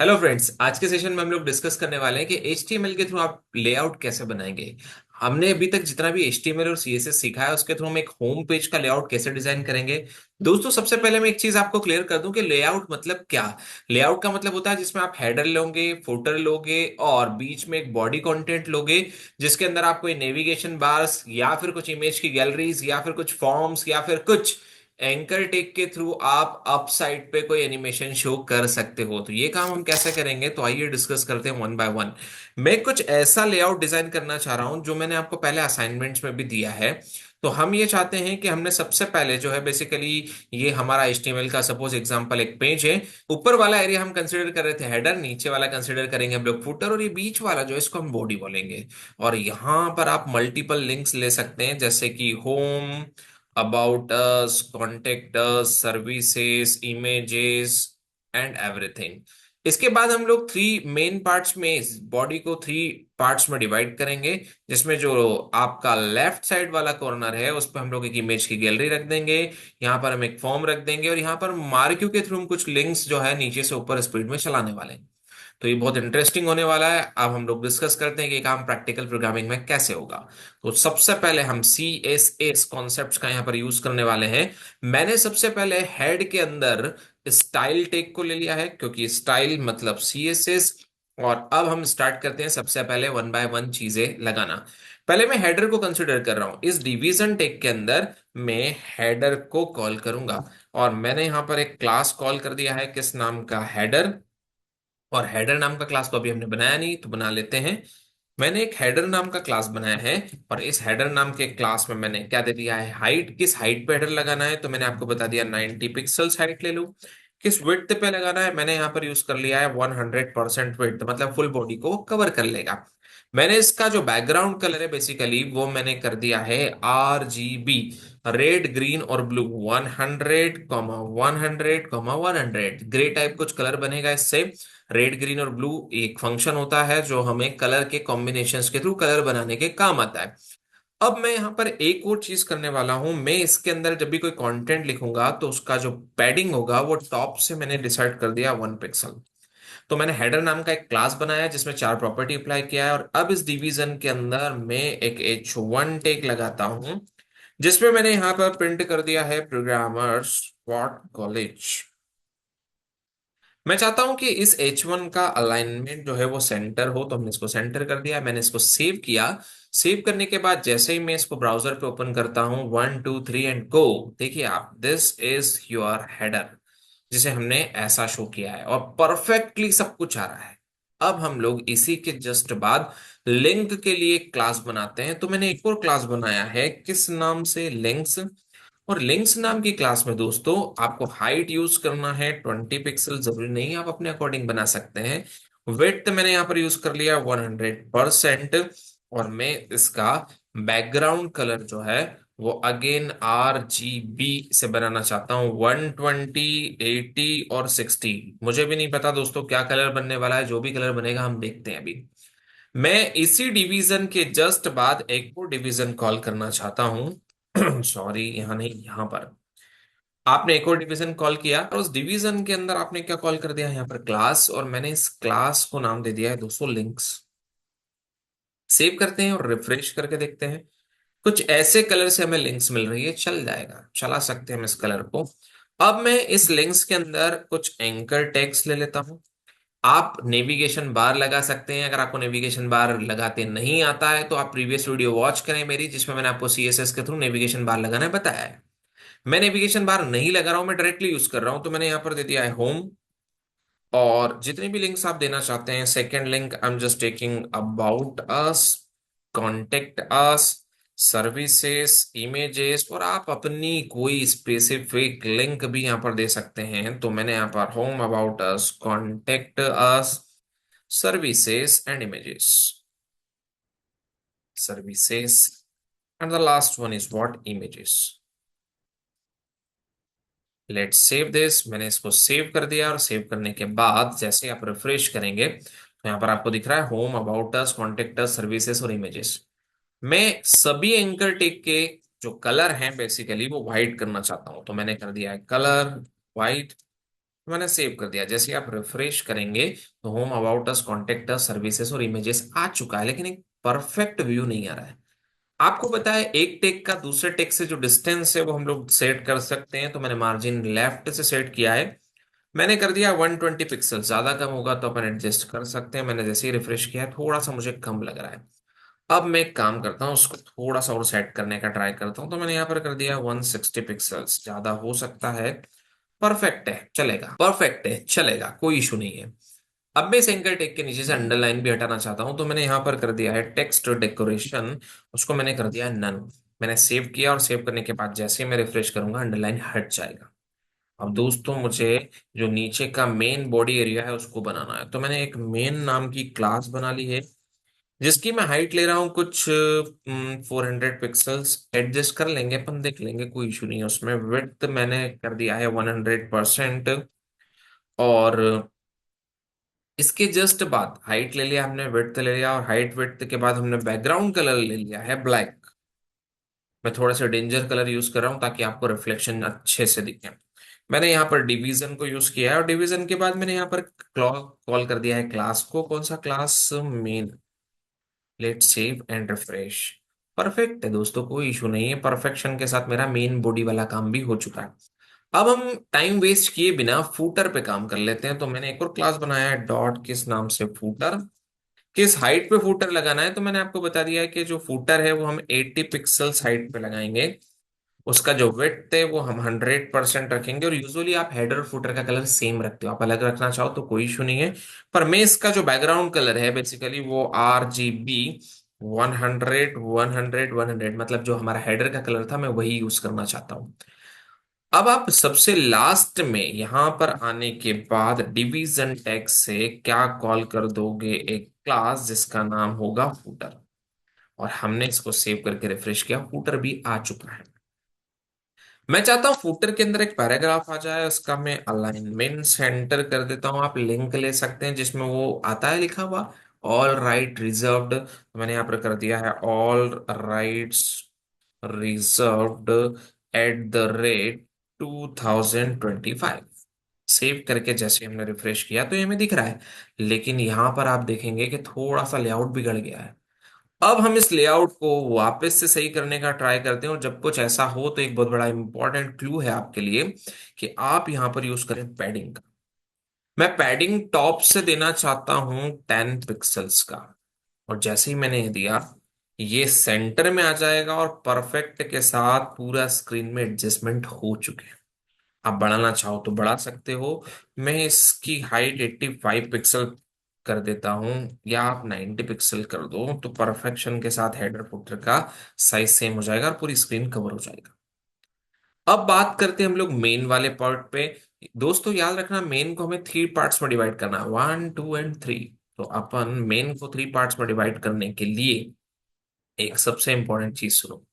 Hello friends, आज के session में हम लोग डिस्कस करने वाले हैं कि HTML के थ्रू आप लेआउट कैसे बनाएंगे। हमने अभी तक जितना भी HTML और CSS सीखा है उसके थ्रू हम एक होम पेज का लेआउट कैसे डिजाइन करेंगे। दोस्तों, सबसे पहले मैं एक चीज आपको क्लियर कर दूं कि लेआउट मतलब क्या। लेआउट का मतलब होता है जिसमें आप हेडर लोगे, फुटर लोगे और बीच में एक बॉडी कंटेंट लोगे, जिसके अंदर आप कोई नेविगेशन बार्स या फिर कुछ इमेज की गैलरीज या फिर कुछ फॉर्म्स या फिर कुछ एंकर टेक के थ्रू आप अप साइड पे कोई एनिमेशन शो कर सकते हो। तो ये काम हम कैसे करेंगे, तो आइए डिस्कस करते हैं वन बाय वन। मैं कुछ ऐसा लेआउट डिजाइन करना चाह रहा हूं जो मैंने आपको पहले असाइनमेंट्स में भी दिया है। तो हम ये चाहते हैं कि हमने सबसे पहले जो है बेसिकली ये हमारा HTML का सपोज एग्जांपल एक पेज है। ऊपर वाला एरिया हम कंसिडर कर रहे थे हेडर, नीचे वाला कंसिडर करेंगे हम लोग फुटर और ये बीच वाला जो है इसको हम बॉडी बोलेंगे। और यहाँ पर आप मल्टीपल लिंक्स ले सकते हैं जैसे कि home, about us, contact us, services, images and everything। इसके बाद हम लोग थ्री मेन पार्ट्स में इस बॉडी को थ्री पार्ट्स में डिवाइड करेंगे, जिसमें जो आपका लेफ्ट साइड वाला कॉर्नर है उस पर हम लोग एक इमेज की गैलरी रख देंगे। यहाँ पर हम एक फॉर्म रख देंगे और यहाँ पर मार्क्यू के थ्रू हम कुछ लिंक्स जो है नीचे से ऊपर स्पीड में चलाने वाले हैं। तो ये बहुत इंटरेस्टिंग होने वाला है। अब हम लोग डिस्कस करते हैं कि ये काम प्रैक्टिकल प्रोग्रामिंग में कैसे होगा। तो सबसे पहले हम CSS कॉन्सेप्ट्स का यहाँ पर यूज करने वाले हैं। मैंने सबसे पहले हेड के अंदर स्टाइल टैग को ले लिया है क्योंकि स्टाइल मतलब CSS। और अब हम स्टार्ट करते हैं सबसे पहले वन बाय वन चीजें लगाना। पहले मैं हेडर को कंसिडर कर रहा हूं। इस डिवीजन टैग के अंदर मैं हेडर को कॉल करूंगा और मैंने यहां पर एक क्लास कॉल कर दिया है किस नाम का, हेडर। और हेडर नाम का क्लास तो अभी हमने बनाया नहीं, तो बना लेते हैं। मैंने एक हेडर नाम का क्लास बनाया है और इस हेडर नाम के क्लास में मैंने क्या दे दिया है, हाइट। किस हाइट पे हेडर लगाना है तो मैंने आपको बता दिया 90 पिक्सल्स हाइट ले लो। किस विड्थ पे लगाना है मैंने यहाँ पर यूज कर लिया है 100% विड्थ, मतलब फुल बॉडी को कवर कर लेगा। मैंने इसका जो बैकग्राउंड कलर है बेसिकली वो मैंने कर दिया है RGB, रेड ग्रीन और ब्लू। 100, 100, 100 ग्रे टाइप कुछ कलर बनेगा इससे। रेड ग्रीन और ब्लू एक फंक्शन होता है जो हमें कलर के कॉम्बिनेशंस के थ्रू कलर बनाने के काम आता है। अब मैं यहाँ पर एक और चीज करने वाला हूं। मैं इसके अंदर जब भी कोई कंटेंट लिखूंगा तो उसका जो पैडिंग होगा वो टॉप से मैंने डिसाइड कर दिया 1 पिक्सल। तो मैंने हेडर नाम का एक क्लास बनाया जिसमें चार प्रॉपर्टी अप्लाई किया है और अब इस डिवीजन के अंदर मैं एक H1 टैग लगाता हूं, जिसमें मैंने यहाँ पर प्रिंट कर दिया है प्रोग्रामर्स व्हाट कॉलेज। मैं चाहता हूं कि इस H1 का अलाइनमेंट जो है वो सेंटर हो, तो हमने इसको सेंटर कर दिया। मैंने इसको सेव किया। सेव करने के बाद जैसे ही मैं इसको ब्राउजर पे ओपन करता हूं, 1 2 3 एंड गो, देखिए आप, दिस इज योर हेडर जिसे हमने ऐसा शो किया है और परफेक्टली सब कुछ आ रहा है। अब हम लोग इसी के जस्ट बाद लिंक के लिए क्लास बनाते हैं। तो मैंने एक और क्लास बनाया है किस नाम से, लिंक्स। और लिंक्स नाम की क्लास में दोस्तों आपको हाइट यूज करना है 20 पिक्सल, जरूरी नहीं, आप अपने अकॉर्डिंग बना सकते हैं। विड्थ मैंने यहाँ पर यूज कर लिया 100%। और मैं इसका बैकग्राउंड कलर जो है वो अगेन RGB से बनाना चाहता हूँ, 120, 80 और 60। मुझे भी नहीं पता दोस्तों क्या कलर बनने वाला है, जो भी कलर बनेगा हम देखते हैं अभी। मैं इसी डिवीजन के जस्ट बाद एक और डिवीजन कॉल करना चाहता हूं। सॉरी, यहाँ नहीं, यहाँ पर आपने एक और डिवीजन कॉल किया और उस डिवीजन के अंदर आपने क्या कॉल कर दिया है यहाँ पर, क्लास। और मैंने इस क्लास को नाम दे दिया है दोस्तों लिंक्स। सेव करते हैं और रिफ्रेश करके देखते हैं। कुछ ऐसे कलर से हमें लिंक्स मिल रही है, चल जाएगा, चला सकते हैं हम इस कलर को। अब मैं इस लिंक्स के अंदर कुछ एंकर टेक्स्ट ले लेता हूं। आप नेविगेशन बार लगा सकते हैं। अगर आपको नेविगेशन बार लगाते नहीं आता है तो आप प्रीवियस वीडियो वॉच करें मेरी, जिसमें मैंने आपको CSS के थ्रू नेविगेशन बार लगाना बताया है। मैं नेविगेशन बार नहीं लगा रहा हूं, मैं डायरेक्टली यूज कर रहा हूं। तो मैंने यहां पर दे दिया है होम। और जितने भी लिंक्स आप देना चाहते हैं, second link I am just taking about us, contact us, services, images, और आप अपनी कोई स्पेसिफिक लिंक भी यहाँ पर दे सकते हैं। तो मैंने यहाँ पर home, about us, contact us, services and images, services, and the last one is what, images। Let's save this. मैंने इसको सेव कर दिया और सेव करने के बाद जैसे आप रिफ्रेश करेंगे तो यहाँ पर आपको दिख रहा है home, about us, contact us, services और इमेजेस। मैं सभी एंकर टेक के जो कलर हैं बेसिकली वो व्हाइट करना चाहता हूं, तो मैंने कर दिया है कलर व्हाइट। मैंने सेव कर दिया। जैसे ही आप रिफ्रेश करेंगे तो home, about us, contact us, services और इमेजेस आ चुका है, लेकिन एक परफेक्ट व्यू नहीं आ रहा है। आपको पता है एक टेक का दूसरे टेक से जो डिस्टेंस है वो हम लोग सेट कर सकते हैं। तो मैंने मार्जिन लेफ्ट से सेट किया है। मैंने कर दिया 120 पिक्सल। ज्यादा कम होगा तो अपन एडजस्ट कर सकते हैं। मैंने जैसे ही रिफ्रेश किया थोड़ा सा मुझे कम लग रहा है। अब मैं एक काम करता हूँ, उसको थोड़ा सा और सेट करने का ट्राई करता हूँ। तो मैंने यहाँ पर कर दिया 160 पिक्सल्स। ज्यादा हो सकता है। परफेक्ट है, चलेगा। परफेक्ट है, चलेगा, कोई इशू नहीं है। अब मैं इस एंकर टेक के नीचे से अंडरलाइन भी हटाना चाहता हूं, तो मैंने यहां पर कर दिया है टेक्स्ट डेकोरेशन। उसको मैंने कर दिया है नन। मैंने सेव किया और सेव करने के बाद जैसे ही मैं रिफ्रेश करूंगा अंडरलाइन हट जाएगा। अब दोस्तों मुझे जो नीचे का मेन बॉडी एरिया है उसको बनाना है। तो मैंने एक मेन नाम की क्लास बना ली है, जिसकी मैं हाइट ले रहा हूँ कुछ 400 पिक्सल्स। एडजस्ट कर लेंगे अपन, देख लेंगे, कोई इशू नहीं है उसमें। विड्थ मैंने कर दिया है 100%। और इसके जस्ट बाद हाइट ले लिया हमने, विड्थ ले लिया, और हाइट विड्थ के बाद हमने बैकग्राउंड कलर ले लिया है ब्लैक। मैं थोड़ा सा डेंजर कलर यूज कर रहा हूँ ताकि आपको रिफ्लेक्शन अच्छे से दिखे। मैंने यहाँ पर डिवीजन को यूज किया है, और डिवीजन के बाद मैंने यहाँ पर कॉल कर दिया है क्लास को। कौन सा class? Main. Let's save and refresh. Perfect है दोस्तों, कोई इशू नहीं है। परफेक्शन के साथ मेरा मेन बॉडी वाला काम भी हो चुका है। अब हम टाइम वेस्ट किए बिना फूटर पे काम कर लेते हैं। तो मैंने एक और क्लास बनाया है, डॉट किस नाम से, फूटर। किस हाइट पे फूटर लगाना है? तो मैंने आपको बता दिया है कि जो फूटर है वो हम 80 पिक्सल्स हाइट पे लगाएंगे। उसका जो विड्थ है वो हम 100% रखेंगे। और यूजुअली आप हेडर और फुटर का कलर सेम रखते हो, आप अलग रखना चाहो तो कोई इशू नहीं है। पर मैं इसका जो बैकग्राउंड कलर है बेसिकली वो RGB 100 100 100, मतलब जो हमारा हेडर का कलर था मैं वही यूज करना चाहता हूँ। अब आप सबसे लास्ट में यहां पर आने के बाद डिवीजन टैग से क्या कॉल कर दोगे? एक क्लास जिसका नाम होगा फूटर। और हमने इसको सेव करके रिफ्रेश किया, फूटर भी आ चुका है। मैं चाहता हूँ फुटर के अंदर एक पैराग्राफ आ जाए, उसका मैं अलाइनमेंट सेंटर कर देता हूँ। आप लिंक ले सकते हैं जिसमें वो आता है लिखा हुआ, ऑल राइट रिजर्व्ड। तो मैंने यहाँ पर कर दिया है ऑल राइट्स रिजर्व्ड @2025। सेव करके जैसे हमने रिफ्रेश किया तो ये हमें दिख रहा है। लेकिन यहाँ पर आप देखेंगे कि थोड़ा सा लेआउट बिगड़ गया है। अब हम इस लेआउट को वापस से सही करने का ट्राई करते हैं। और जब कुछ ऐसा हो तो एक बहुत बड़ा इंपॉर्टेंट क्लू है आपके लिए कि आप यहां पर यूज करें पैडिंग का। मैं पैडिंग टॉप से देना चाहता हूं 10 पिक्सल्स का। और जैसे ही मैंने ये दिया, ये सेंटर में आ जाएगा और परफेक्ट के साथ पूरा स्क्रीन में एडजस्टमेंट हो चुके हैं। आप बढ़ाना चाहो तो बढ़ा सकते हो। मैं इसकी हाइट 85 पिक्सल कर देता हूं, या आप 90 पिक्सल कर दो, तो परफेक्शन के साथ हेडर फुटर का साइज सेम हो जाएगा और पूरी स्क्रीन कवर हो जाएगा। अब बात करते हैं हम लोग मेन वाले पार्ट पे। दोस्तों याद रखना, मेन को हमें 3 पार्ट्स में डिवाइड करना है, 1 2 एंड 3। तो अपन मेन को 3 पार्ट्स में डिवाइड करने के लिए एक सबसे इंपॉर्टेंट चीज सुनो।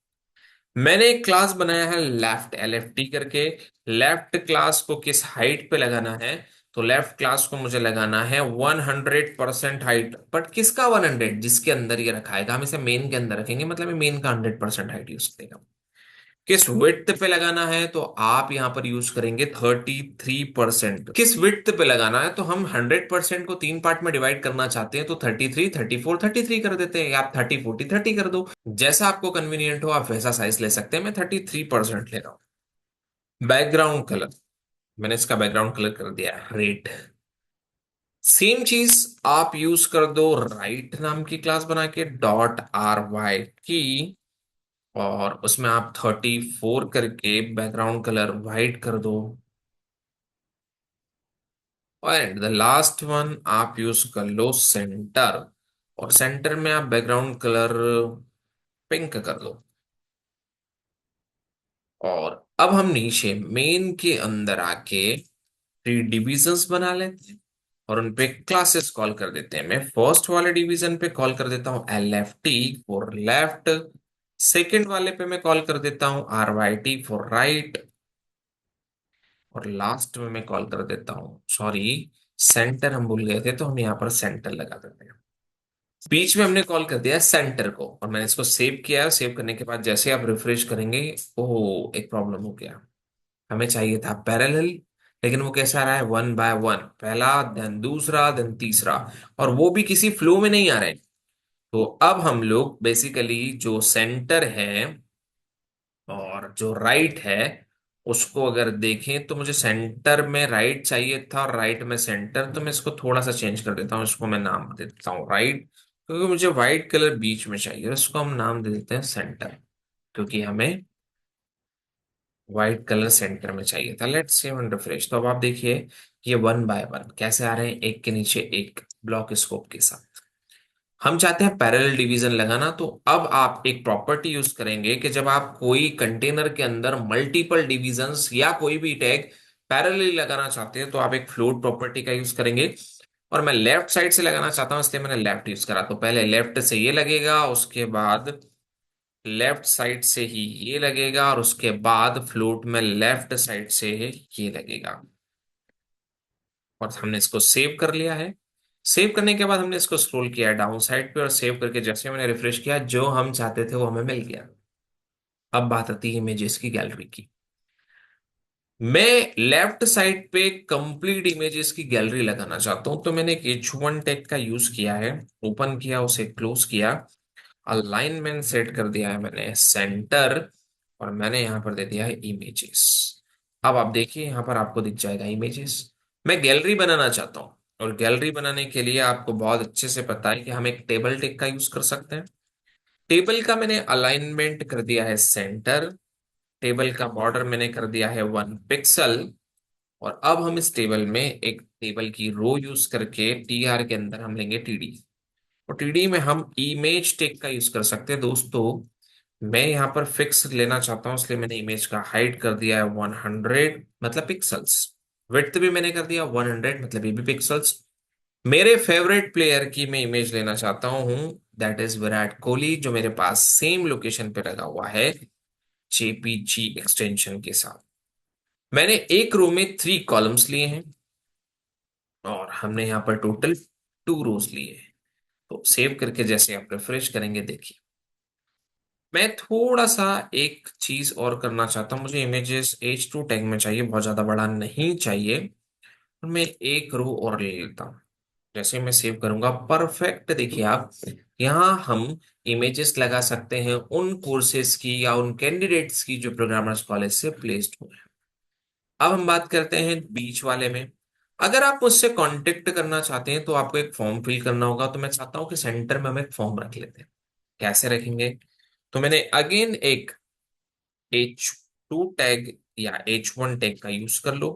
मैंने एक क्लास बनाया है लेफ्ट, LFT करके। लेफ्ट क्लास को किस हाइट पे लगाना है? तो लेफ्ट क्लास को मुझे लगाना है 100% हाइट। बट किसका 100? जिसके अंदर ये रखा है, हम इसे मेन के अंदर रखेंगे, मतलब मेन का 100% हाइट यूज करेगा। किस विड्थ पे लगाना है? तो आप यहां पर यूज करेंगे 33%। किस विड्थ पे लगाना है? तो हम 100% को 3 पार्ट में डिवाइड करना चाहते हैं, तो 33 34 33 कर देते हैं, या आप 30 40 30 कर दो। जैसा आपको कन्वीनियंट हो आप वैसा साइज ले सकते हैं। मैं 33% ले रहा हूँ। बैकग्राउंड कलर, मैंने इसका बैकग्राउंड कलर कर दिया है रेड। सेम चीज आप यूज कर दो राइट नाम की क्लास बना के, .RY की। और उसमें आप 34 करके बैकग्राउंड कलर वाइट कर दो। एंड द लास्ट वन आप यूज कर लो सेंटर। और सेंटर में आप बैकग्राउंड कलर पिंक कर दो। और अब हम नीचे मेन के अंदर आके 3 डिविजन्स बना लेते हैं और उन पे क्लासेस कॉल कर देते हैं। मैं फर्स्ट वाले डिवीजन पे कॉल कर देता हूँ LFT फॉर लेफ्ट। सेकंड वाले पे मैं कॉल कर देता हूँ RYT फॉर राइट। और लास्ट में मैं कॉल कर देता हूँ, सॉरी, सेंटर हम भूल गए थे तो हम यहाँ पर सेंटर लगा देते हैं। बीच में हमने कॉल कर दिया सेंटर को, और मैंने इसको सेव किया है। सेव करने के बाद जैसे आप रिफ्रेश करेंगे, ओह एक प्रॉब्लम हो गया। हमें चाहिए था पैरेलल, लेकिन वो कैसा आ रहा है, 1 बाय 1, पहला देन दूसरा देन तीसरा, और वो भी किसी फ्लो में नहीं आ रहे। तो अब हम लोग बेसिकली जो सेंटर है और जो राइट है उसको अगर देखें, तो मुझे सेंटर में राइट चाहिए था और राइट में सेंटर, तो मैं इसको थोड़ा सा चेंज कर देता हूँ, इसको मैं नाम दे देता हूँ राइट, क्योंकि मुझे व्हाइट कलर बीच में चाहिए, इसको हम नाम दे देते हैं सेंटर, क्योंकि हमें व्हाइट कलर सेंटर में चाहिए था। Let's save and refresh. तो अब आप देखिए, ये 1 बाय 1 कैसे आ रहे हैं, एक के नीचे एक ब्लॉक स्कोप के साथ। हम चाहते हैं पैरेलल डिवीजन लगाना, तो अब आप एक प्रॉपर्टी यूज करेंगे कि जब आप कोई कंटेनर के अंदर मल्टीपल डिविजन्स या कोई भी टैग पैरेलली लगाना चाहते हैं, तो आप एक फ्लोट प्रॉपर्टी का यूज करेंगे। और मैं लेफ्ट साइड से लगाना चाहता हूं, इसलिए मैंने लेफ्ट यूज करा। तो पहले लेफ्ट से ये लगेगा, उसके बाद लेफ्ट साइड से ही ये लगेगा, और उसके बाद फ्लोट में लेफ्ट साइड से ये लगेगा। और हमने इसको सेव कर लिया है। सेव करने के बाद हमने इसको स्क्रॉल किया डाउन साइड पे, और सेव करके जैसे मैंने रिफ्रेश किया, जो हम चाहते थे वो हमें मिल गया। अब बात आती है इमेजेस की गैलरी की। मैं लेफ्ट साइड पे कंप्लीट इमेजेस की गैलरी लगाना चाहता हूं, तो मैंने एक H1 टैग का यूज किया है, ओपन किया, उसे क्लोज किया, अलाइनमेंट सेट कर दिया है मैंने सेंटर, और मैंने यहां पर दे दिया है इमेजेस। अब आप देखिए, यहां पर आपको दिख जाएगा इमेजेस। मैं गैलरी बनाना चाहता हूं, और गैलरी बनाने के लिए आपको बहुत अच्छे से पता है कि हम एक टेबल टेक का यूज कर सकते हैं। टेबल का मैंने अलाइनमेंट कर दिया है सेंटर, टेबल का बॉर्डर मैंने कर दिया है 1 पिक्सल। और अब हम इस टेबल में एक टेबल की रो यूज करके टीआर के अंदर हम लेंगे टीडी, और टीडी में हम इमेज टेक का यूज कर सकते हैं। दोस्तों, मैं यहाँ पर फिक्स लेना चाहता हूँ, इसलिए मैंने इमेज का हाइट कर दिया है 100, मतलब पिक्सल्स। विड्थ भी मैंने कर दिया 100, मतलब ये भी पिक्सल्स। मेरे फेवरेट प्लेयर की मैं इमेज लेना चाहता हूँ, दैट इज विराट कोहली, जो मेरे पास सेम लोकेशन पे लगा हुआ है जेपीजी एक्सटेंशन के साथ। मैंने एक रो में 3 कॉलम्स लिए हैं, और हमने यहाँ पर टोटल 2 रोज लिए हैं। तो सेव करके जैसे आप रिफ्रेश करेंगे, देखिए मैं थोड़ा सा एक चीज और करना चाहता हूँ। मुझे इमेजेस H2 टैग में चाहिए, बहुत ज्यादा बड़ा नहीं चाहिए। और मैं एक रो और ले लेता हूँ। जैसे मैं सेव करूंगा, परफेक्ट, देखिए आप, यहाँ हम इमेजेस लगा सकते हैं उन कोर्सेज की या उन कैंडिडेट्स की जो प्रोग्रामर्स कॉलेज से प्लेस्ड हुए हैं। अब हम बात करते हैं बीच वाले में। अगर आप मुझसे कांटेक्ट करना चाहते हैं, तो आपको एक फॉर्म फिल करना होगा। तो मैं चाहता हूं कि सेंटर में हम एक फॉर्म रख लेते हैं। कैसे रखेंगे? तो मैंने अगेन एक H2 टैग या H1 टैग का यूज कर लो,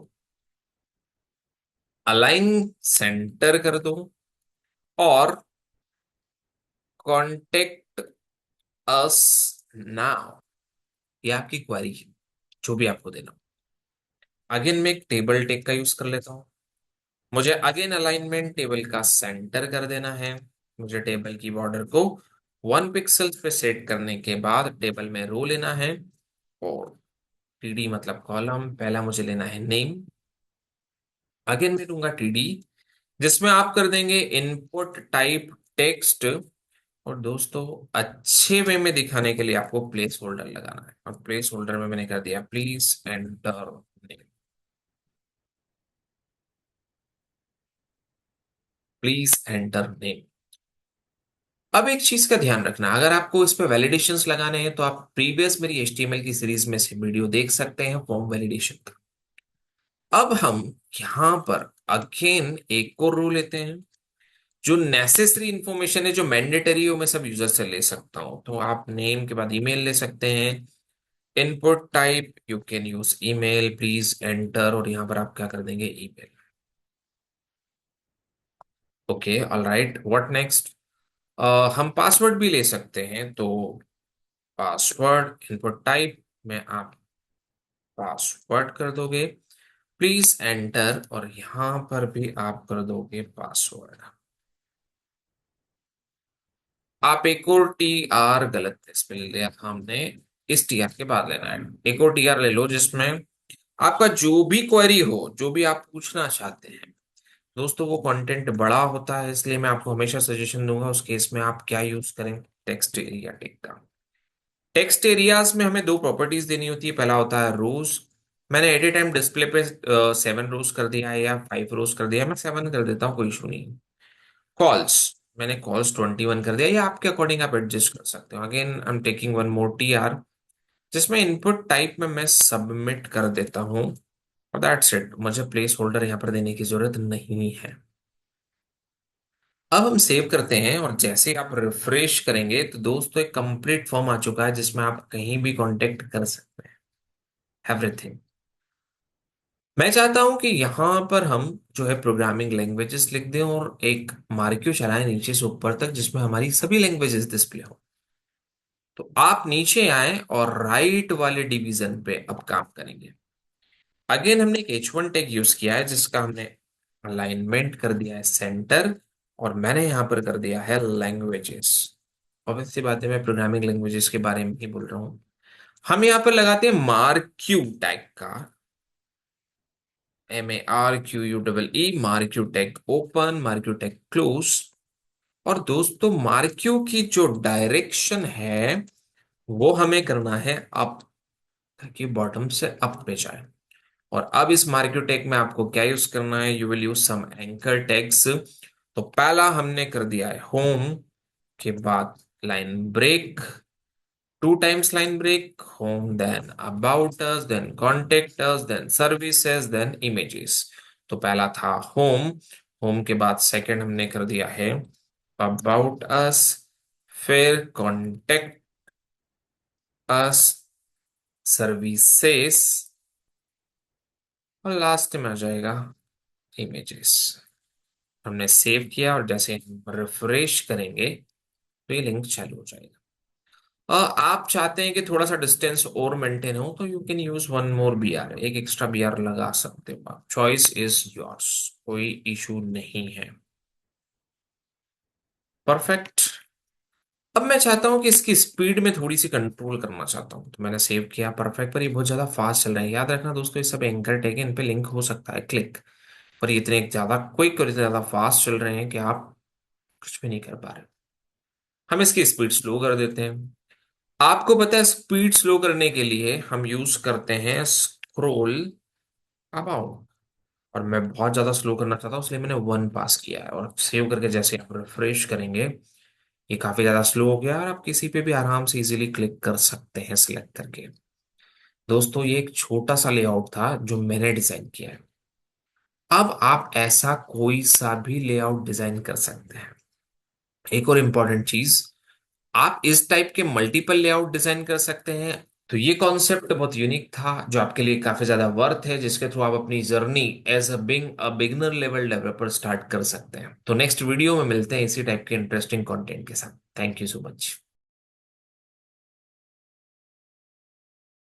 अलाइन सेंटर कर दो, और कॉन्टेक्ट अस नाउ, ये आपकी क्वेरी है, जो भी आपको देना। अगेन मैं एक टेबल टैग का यूज कर लेता हूं। मुझे अगेन अलाइनमेंट टेबल का सेंटर कर देना है। मुझे टेबल की बॉर्डर को 1 पिक्सल पे सेट करने के बाद टेबल में रो लेना है, और टीडी मतलब कॉलम, पहला मुझे लेना है नेम। अगेन मैं दूंगा टीडी, जिसमें आप कर देंगे इनपुट टाइप टेक्स्ट। और दोस्तों, अच्छे वे में दिखाने के लिए आपको प्लेस होल्डर लगाना है, और प्लेस होल्डर में मैंने कर दिया please enter name, please enter name. अब एक चीज का ध्यान रखना, अगर आपको इस पे वैलिडेशंस लगाने हैं, तो आप प्रीवियस मेरी HTML की सीरीज में से वीडियो देख सकते हैं फॉर्म वैलिडेशन का। अब हम यहां पर अगेन एक और रो लेते हैं, जो नेसेसरी इंफॉर्मेशन है, जो मैंडेटरी हो, मैं सब यूजर से ले सकता हूं। तो आप नेम के बाद ईमेल ले सकते हैं। Input type you can use email, please enter, और यहां पर आप क्या कर देंगे, email. Okay, all right, what next? हम पासवर्ड भी ले सकते हैं, तो पासवर्ड इनपुट टाइप में आप पासवर्ड कर दोगे, प्लीज एंटर, और यहां पर भी आप कर दोगे पासवर्ड। आप एक और TR गलत स्पेल लिया था हमने, इस TR के बाद लेना है। एक और TR ले लो, जिसमें आपका जो भी क्वेरी हो, जो भी आप पूछना चाहते हैं। दोस्तों, वो कंटेंट बड़ा होता है, इसलिए मैं आपको हमेशा सजेशन दूंगा उस केस में आप क्या यूज करें, टेक्स्ट एरिया टेक का। टेक्स्ट एरियाज में हमें 2 प्रॉपर्टीज देनी होती है, पहला होता है रोज, मैंने एट ए टाइम डिस्प्ले पे 7 रोज कर दिया है या 5 रोज कर दिया है, मैं 7 कर देता हूँ, कोई इशू नहीं। कॉल्स, मैंने कॉल्स 21 कर दिया, या आपके अकॉर्डिंग आप एडजस्ट कर सकते हो। Again I am taking one more TR, जिसमें इनपुट टाइप में मैं सबमिट कर देता हूँ, और दैट्स इट। मुझे प्लेस होल्डर यहाँ पर देने की जरूरत नहीं है। अब हम सेव करते हैं, और जैसे आप रिफ्रेश करेंगे तो दोस्तों एक कंप्लीट फॉर्म आ चुका है, जिसमें आप कहीं भी कांटेक्ट कर सकते हैं, एवरीथिंग। मैं चाहता हूं कि यहां पर हम जो है प्रोग्रामिंग लैंग्वेजेस लिख दें, और एक मार्क्यू चलाएं नीचे से ऊपर तक, जिसमें हमारी सभी लैंग्वेजेस डिस्प्ले हो। तो आप नीचे आए और राइट वाले डिवीजन पे अब काम करेंगे। अगेन हमने एक H1 टैग यूज किया है, जिसका हमने अलाइनमेंट कर दिया है सेंटर, और मैंने यहां पर कर दिया है लैंग्वेजेस। ऑब्वियस सी बात है, मैं प्रोग्रामिंग लैंग्वेजेस के बारे में ही बोल रहा हूं। हम यहां पर लगाते हैं मार्क्यू टैग का, MARQUE, marquee tag open, marquee tag close. और दोस्तों मार्क्यू की जो डायरेक्शन है वो हमें करना है अप, ताकि बॉटम से अप पे जाए। और अब इस मार्क्यू टैग में आपको क्या यूज करना है, you will use some anchor tags. तो पहला हमने कर दिया है होम, के बाद line break, 2 times line break, home, then about us, then contact us, then services, then images। तो पहला था होम, होम के बाद सेकंड हमने कर दिया है about us, फिर contact us, services, और लास्ट में आ जाएगा images। हमने सेव किया, और जैसे हम रिफ्रेश करेंगे तो ये लिंक चालू हो जाएगा। आप चाहते हैं कि थोड़ा सा डिस्टेंस और मेंटेन हो, तो you can use one more BR, एक एक्स्ट्रा BR लगा सकते हो आप, चॉइस इज योर्स, कोई इशू नहीं है। परफेक्ट। अब मैं चाहता हूं कि इसकी स्पीड में थोड़ी सी कंट्रोल करना चाहता हूं, तो मैंने सेव किया परफेक्ट, पर ये बहुत ज्यादा फास्ट चल रहा है। याद रखना दोस्तों, ये सब एंकर टैग है, इन पे लिंक हो सकता है क्लिक, पर ये इतने ज्यादा क्विक और इतने ज्यादा फास्ट चल रहे हैं कि आप कुछ भी नहीं कर पा रहे। हम इसकी स्पीड स्लो कर देते हैं। आपको पता है स्पीड स्लो करने के लिए हम यूज करते हैं स्क्रोल अबाउट, और मैं बहुत ज्यादा स्लो करना चाहता हूँ, इसलिए मैंने 1 पास किया है। और सेव करके जैसे आप रिफ्रेश करेंगे, ये काफी ज्यादा स्लो हो गया, और आप किसी पे भी आराम से इजीली क्लिक कर सकते हैं सिलेक्ट करके। दोस्तों ये एक छोटा सा लेआउट था जो मैंने डिजाइन किया है। अब आप ऐसा कोई सा भी लेआउट डिजाइन कर सकते हैं। एक और इंपॉर्टेंट चीज, आप इस टाइप के मल्टीपल लेआउट डिजाइन कर सकते हैं। तो ये कॉन्सेप्ट बहुत यूनिक था, जो आपके लिए काफी ज्यादा वर्थ है, जिसके थ्रू आप अपनी journey as a beginner level developer start कर सकते हैं। तो नेक्स्ट वीडियो में मिलते हैं इसी टाइप के इंटरेस्टिंग कंटेंट के साथ। Thank you so much.